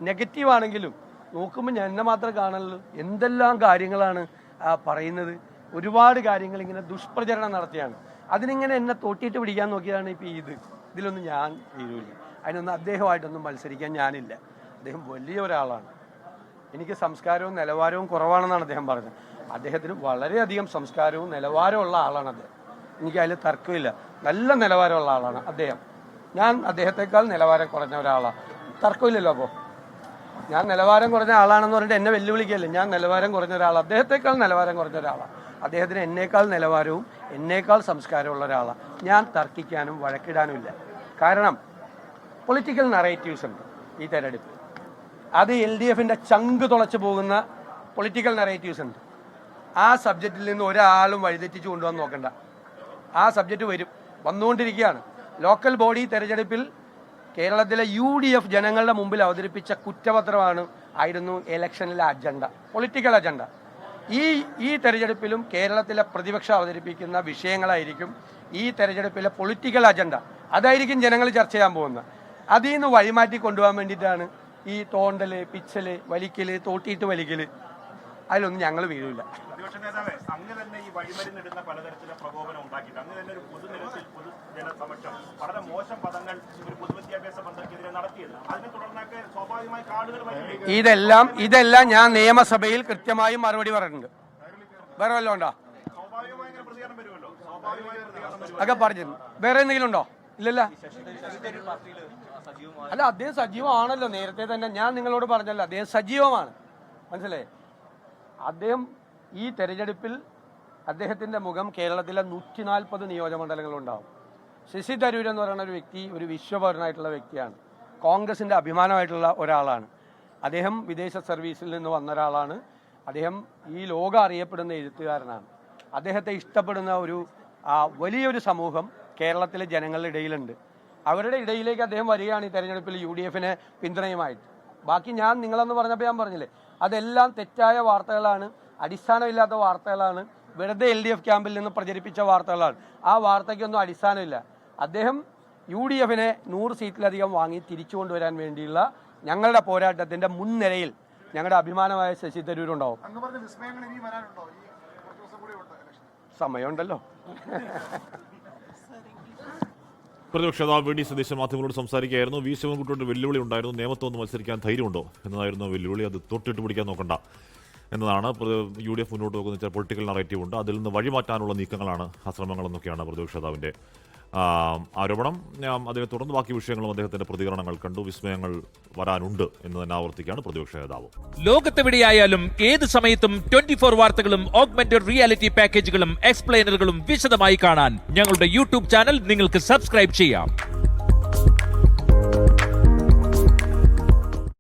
Negative ആണെങ്കിലും നോക്കുമ്പോൾ ഞാൻ എന്നെ മാത്രമേ കാണുള്ളൂ. എന്തെല്ലാം കാര്യങ്ങളാണ് പറയുന്നത്. ഒരുപാട് കാര്യങ്ങൾ ഇങ്ങനെ ദുഷ്പ്രചരണം നടത്തിയാണ്. അതിനിങ്ങനെ എന്നെ തോട്ടിയിട്ട് പിടിക്കാൻ നോക്കിയതാണ് ഇപ്പോൾ ഇതിലൊന്നും ഞാൻ വീഴില്ല. അതിനൊന്നും അദ്ദേഹമായിട്ടൊന്നും മത്സരിക്കാൻ ഞാനില്ല. അദ്ദേഹം വലിയ ഒരാളാണ്. എനിക്ക് സംസ്കാരവും നിലവാരവും കുറവാണെന്നാണ് അദ്ദേഹം പറഞ്ഞത്. അദ്ദേഹത്തിന് വളരെയധികം സംസ്കാരവും നിലവാരവും ഉള്ള ആളാണ് അദ്ദേഹം. എനിക്ക് അതിൽ തർക്കമില്ല. നല്ല നിലവാരമുള്ള ആളാണ് അദ്ദേഹം. ഞാൻ അദ്ദേഹത്തെക്കാൾ നിലവാരം കുറഞ്ഞ ഒരാളാണ്. തർക്കമില്ലല്ലോ. അപ്പോൾ ഞാൻ നിലവാരം കുറഞ്ഞ ആളാണെന്ന് പറഞ്ഞിട്ട് എന്നെ വെല്ലുവിളിക്കുകയല്ലേ. ഞാൻ നിലവാരം കുറഞ്ഞ ഒരാളാണ്. അദ്ദേഹത്തെക്കാൾ നിലവാരം കുറഞ്ഞ ഒരാളാണ്. അദ്ദേഹത്തിന് എന്നേക്കാൾ നിലവാരവും എന്നേക്കാൾ സംസ്കാരമുള്ള ഒരാളാണ്. ഞാൻ തർക്കിക്കാനും വഴക്കിടാനുമില്ല. കാരണം പൊളിറ്റിക്കൽ നറേറ്റീവ്സ് ഉണ്ട് ഈ തെരഞ്ഞെടുപ്പിൽ. അത് LDFന്റെ ചങ്ക് തുളച്ചു പോകുന്ന പൊളിറ്റിക്കൽ നറേറ്റീവ്സ് ഉണ്ട്. ആ സബ്ജക്റ്റിൽ നിന്ന് ഒരാളും വഴിതെറ്റിച്ച് കൊണ്ടുവന്ന് നോക്കണ്ട. ആ സബ്ജക്റ്റ് വന്നുകൊണ്ടിരിക്കുകയാണ്. ലോക്കൽ ബോഡി തെരഞ്ഞെടുപ്പിൽ കേരളത്തിലെ UDF ജനങ്ങളുടെ മുമ്പിൽ അവതരിപ്പിച്ച ആയിരുന്നു ഇലക്ഷനിലെ അജണ്ട, പൊളിറ്റിക്കൽ അജണ്ട. ഈ തെരഞ്ഞെടുപ്പിലും കേരളത്തിലെ പ്രതിപക്ഷം അവതരിപ്പിക്കുന്ന വിഷയങ്ങളായിരിക്കും ഈ തെരഞ്ഞെടുപ്പിലെ പൊളിറ്റിക്കൽ അജണ്ട. അതായിരിക്കും ജനങ്ങൾ ചർച്ച ചെയ്യാൻ പോകുന്നത്. അതിൽ നിന്ന് വഴിമാറ്റി കൊണ്ടുപോകാൻ വേണ്ടിയിട്ടാണ് ഈ തോണ്ടല്, പിച്ചല്, വലിക്കല്, തോട്ടിയിട്ട് വലിക്കല്. അതിലൊന്നും ഞങ്ങൾ വീഴില്ല. പ്രതിപക്ഷ നേതാവേ, അങ്ങ് തന്നെ ഈ വഴിമരുന്നിടുന്ന പലതരത്തിലുള്ള പ്രകോപനം ഉണ്ടാക്കിയിട്ട് അങ്ങ് തന്നെ ഒരു പൊതുനിരത്തിൽ പൊതുജനസമക്ഷം വളരെ മോശം പദങ്ങൾ ഒരു പൊതുവിദ്യാഭ്യാസ മന്ത്രിക്കെതിരെ നടത്തിയത്. അതിനെ തുടർന്നൊക്കെ സ്വാഭാവികമായി കാർഡുകൾ ഇതെല്ലാം ഞാൻ നിയമസഭയിൽ കൃത്യമായും മറുപടി പറഞ്ഞിട്ടുണ്ട്. വേറെ വല്ലതും ഉണ്ടോ? സ്വാഭാവികമായി പ്രതികരണം വരുമല്ലോ. ഒക്കെ പറഞ്ഞിരുന്നു. വേറെ എന്തെങ്കിലും ഉണ്ടോ? ഇല്ലല്ല. അല്ല, അദ്ദേഹം സജീവമാണല്ലോ. നേരത്തെ തന്നെ ഞാൻ നിങ്ങളോട് പറഞ്ഞല്ലോ, അദ്ദേഹം സജീവമാണ്. മനസ്സിലായേ? അദ്ദേഹം ഈ തെരഞ്ഞെടുപ്പിൽ അദ്ദേഹത്തിൻ്റെ മുഖം കേരളത്തിലെ 140 നിയോജകമണ്ഡലങ്ങളുണ്ടാവും. ശശി തരൂർ എന്ന് പറയുന്ന ഒരു വ്യക്തി ഒരു വിശ്വപൗരനായിട്ടുള്ള വ്യക്തിയാണ്. കോൺഗ്രസിൻ്റെ അഭിമാനമായിട്ടുള്ള ഒരാളാണ്. അദ്ദേഹം വിദേശ സർവീസിൽ നിന്ന് വന്ന ഒരാളാണ്. അദ്ദേഹം ഈ ലോകം അറിയപ്പെടുന്ന എഴുത്തുകാരനാണ്. അദ്ദേഹത്തെ ഇഷ്ടപ്പെടുന്ന വലിയൊരു സമൂഹം കേരളത്തിലെ ജനങ്ങളുടെ ഇടയിലുണ്ട്. അവരുടെ ഇടയിലേക്ക് അദ്ദേഹം വരികയാണ് ഈ തെരഞ്ഞെടുപ്പിൽ UDFനെ പിന്തുണയുമായിട്ട്. ബാക്കി ഞാൻ നിങ്ങളെന്ന് പറഞ്ഞപ്പോൾ ഞാൻ പറഞ്ഞില്ലേ, അതെല്ലാം തെറ്റായ വാർത്തകളാണ്, അടിസ്ഥാനമില്ലാത്ത വാർത്തകളാണ്, വെറുതെ LDF ക്യാമ്പിൽ നിന്ന് പ്രചരിപ്പിച്ച വാർത്തകളാണ്. ആ വാർത്തയ്ക്കൊന്നും അടിസ്ഥാനമില്ല. അദ്ദേഹം UDFനെ 100 സീറ്റിലധികം വാങ്ങി തിരിച്ചു കൊണ്ടുവരാൻ വേണ്ടിയുള്ള ഞങ്ങളുടെ പോരാട്ടത്തിന്റെ മുൻനിരയിൽ ഞങ്ങളുടെ അഭിമാനമായ ശശി തരൂരുണ്ടാവും. സമയമുണ്ടല്ലോ. പ്രതിപക്ഷ നേതാവ് VD സതീശൻ മാധ്യമങ്ങളോട് സംസാരിക്കുകയായിരുന്നു. V ശിവൻകുട്ടിയുടെ വെല്ലുവിളി ഉണ്ടായിരുന്നു. നിയമത്തൊന്ന് മത്സരിക്കാൻ ധൈര്യമുണ്ടോ എന്നതായിരുന്നു വെല്ലുവിളി. അത് തൊട്ടിട്ട് പിടിക്കാൻ നോക്കണ്ട എന്നതാണ്. UDF മുന്നോട്ട് പോകുന്ന ചില പൊളിറ്റിക്കൽ നറേറ്റീവ് ഉണ്ട്. അതിൽ നിന്ന് വഴിമാറ്റാനുള്ള നീക്കങ്ങളാണ്, അശ്രമങ്ങളെന്നൊക്കെയാണ് പ്രതിപക്ഷ നേതാവിൻ്റെ ആരോപണം. അതിനെ തുടർന്ന് ബാക്കി വിഷയങ്ങളും അദ്ദേഹത്തിന്റെ പ്രതികരണങ്ങൾ കണ്ടു. വിസ്മയങ്ങൾ വരാനുണ്ട് എന്ന് തന്നെ ആവർത്തിക്കുകയാണ് പ്രതിപക്ഷ നേതാവ്. ലോകത്തെവിടെയായാലും ഏത് സമയത്തും 24 വാർത്തകളും ഓഗ്മെന്റഡ് റിയാലിറ്റി പാക്കേജുകളും എക്സ്പ്ലെയിനറുകളും വിശദമായി കാണാൻ ഞങ്ങളുടെ YouTube ചാനൽ നിങ്ങൾക്ക് സബ്സ്ക്രൈബ് ചെയ്യാം.